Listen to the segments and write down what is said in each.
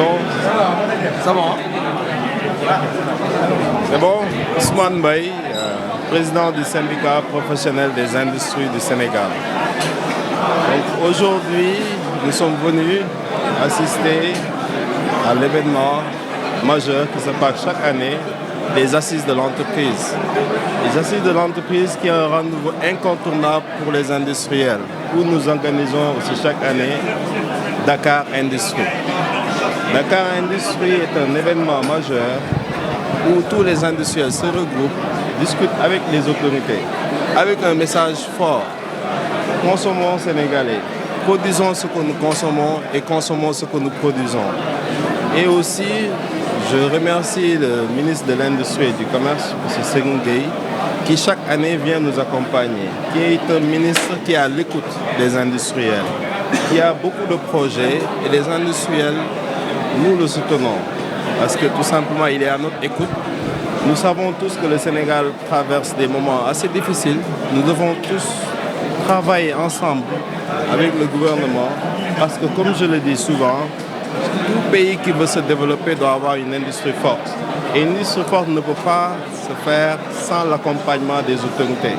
bon. Ça va, hein? C'est bon. Ousmane Baye, président du syndicat professionnel des industries du Sénégal. Aujourd'hui, nous sommes venus assister à l'événement majeur qui se passe chaque année, les Assises de l'entreprise. Les Assises de l'entreprise qui est un rendez-vous incontournable pour les industriels, où nous organisons aussi chaque année Dakar Industrie. Dakar Industrie est un événement majeur où tous les industriels se regroupent, discutent avec les autorités, avec un message fort. Consommons sénégalais, produisons ce que nous consommons et consommons ce que nous produisons. Et aussi, je remercie le ministre de l'Industrie et du Commerce, M. Sékou Gueye, qui chaque année vient nous accompagner, qui est un ministre qui est à l'écoute des industriels, qui a beaucoup de projets et les industriels, nous le soutenons parce que tout simplement il est à notre écoute. Nous savons tous que le Sénégal traverse des moments assez difficiles. Nous devons tous travailler ensemble avec le gouvernement parce que, comme je le dis souvent, tout pays qui veut se développer doit avoir une industrie forte. Et une industrie forte ne peut pas se faire sans l'accompagnement des autorités.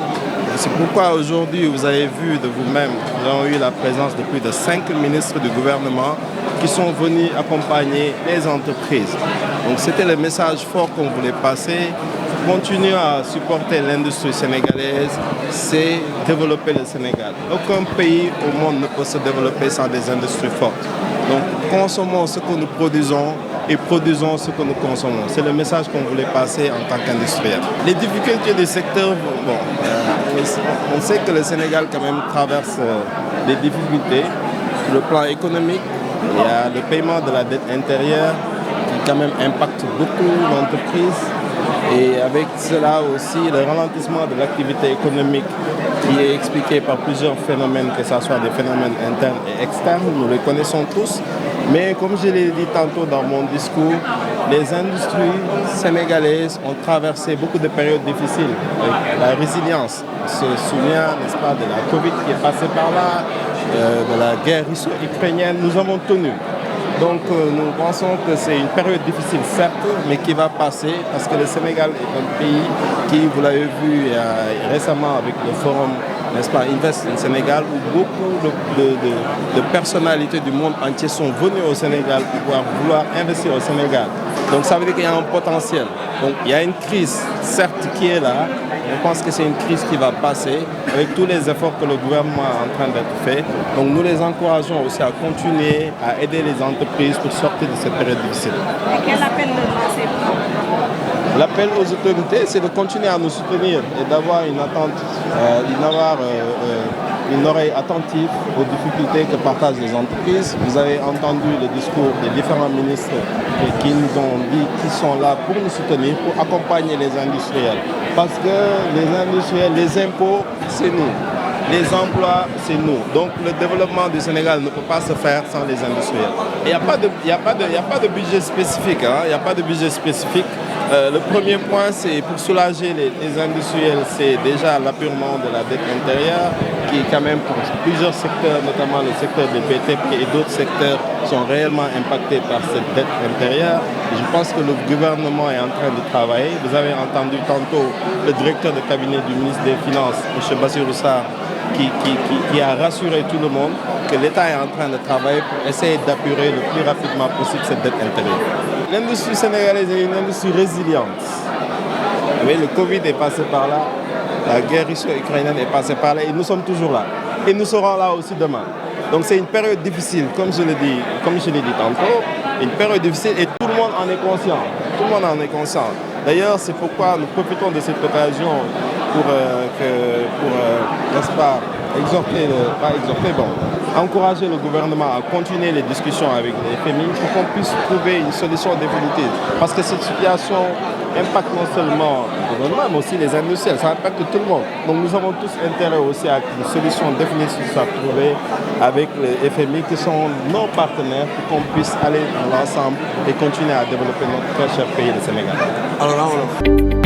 C'est pourquoi aujourd'hui, vous avez vu de vous-même, nous avons eu la présence de plus de 5 ministres du gouvernement qui sont venus accompagner les entreprises. Donc c'était le message fort qu'on voulait passer. Continuer à supporter l'industrie sénégalaise, c'est développer le Sénégal. Aucun pays au monde ne peut se développer sans des industries fortes. Donc consommons ce que nous produisons et produisons ce que nous consommons. C'est le message qu'on voulait passer en tant qu'industriel. Les difficultés du secteur, on sait que le Sénégal quand même traverse des difficultés. Sur le plan économique, il y a le paiement de la dette intérieure qui quand même impacte beaucoup l'entreprise. Et avec cela aussi, le ralentissement de l'activité économique qui est expliqué par plusieurs phénomènes, que ce soit des phénomènes internes et externes, nous les connaissons tous. Mais comme je l'ai dit tantôt dans mon discours, les industries sénégalaises ont traversé beaucoup de périodes difficiles. La résilience, on se souvient, n'est-ce pas, de la Covid qui est passée par là, de la guerre russo-ukrainienne, nous avons tenu. Donc nous pensons que c'est une période difficile, certes, mais qui va passer parce que le Sénégal est un pays qui, vous l'avez vu récemment avec le forum, n'est-ce pas, Invest in Sénégal, où beaucoup de personnalités du monde entier sont venues au Sénégal pour vouloir investir au Sénégal. Donc ça veut dire qu'il y a un potentiel. Donc il y a une crise, certes, qui est là. On pense que c'est une crise qui va passer avec tous les efforts que le gouvernement est en train d'être fait. Donc nous les encourageons aussi à continuer à aider les entreprises pour sortir de cette période difficile. Et quel appel le lancez-vous? L'appel aux autorités, c'est de continuer à nous soutenir et d'avoir une attente, une oreille attentive aux difficultés que partagent les entreprises. Vous avez entendu le discours des différents ministres qui nous ont dit qu'ils sont là pour nous soutenir, pour accompagner les industriels. Parce que les industriels, les impôts, c'est nous. Les emplois, c'est nous. Donc le développement du Sénégal ne peut pas se faire sans les industriels. Il n'y a pas de budget spécifique. Il n'y a pas de budget spécifique. Le premier point, c'est pour soulager les industriels, c'est déjà l'appurement de la dette intérieure, qui quand même pour plusieurs secteurs, notamment le secteur des BTP et d'autres secteurs, sont réellement impactés par cette dette intérieure. Et je pense que le gouvernement est en train de travailler. Vous avez entendu tantôt le directeur de cabinet du ministre des Finances, M. Bassirou Sarr, qui a rassuré tout le monde que l'État est en train de travailler pour essayer d'apurer le plus rapidement possible cette dette intérieure. L'industrie sénégalaise est une industrie résiliente. Oui, le Covid est passé par là, la guerre russo-ukrainienne est passée par là et nous sommes toujours là. Et nous serons là aussi demain. Donc c'est une période difficile, comme je l'ai dit tantôt, une période difficile et tout le monde en est conscient. Tout le monde en est conscient. D'ailleurs, c'est pourquoi nous profitons de cette occasion pour n'est-ce pas, encourager le gouvernement à continuer les discussions avec les FMI pour qu'on puisse trouver une solution définitive. Parce que cette situation impacte non seulement le gouvernement, mais aussi les industriels, ça impacte tout le monde. Donc nous avons tous intérêt aussi à une solution définitive à trouver avec les FMI qui sont nos partenaires pour qu'on puisse aller ensemble et continuer à développer notre très cher pays, le Sénégal. Alors là,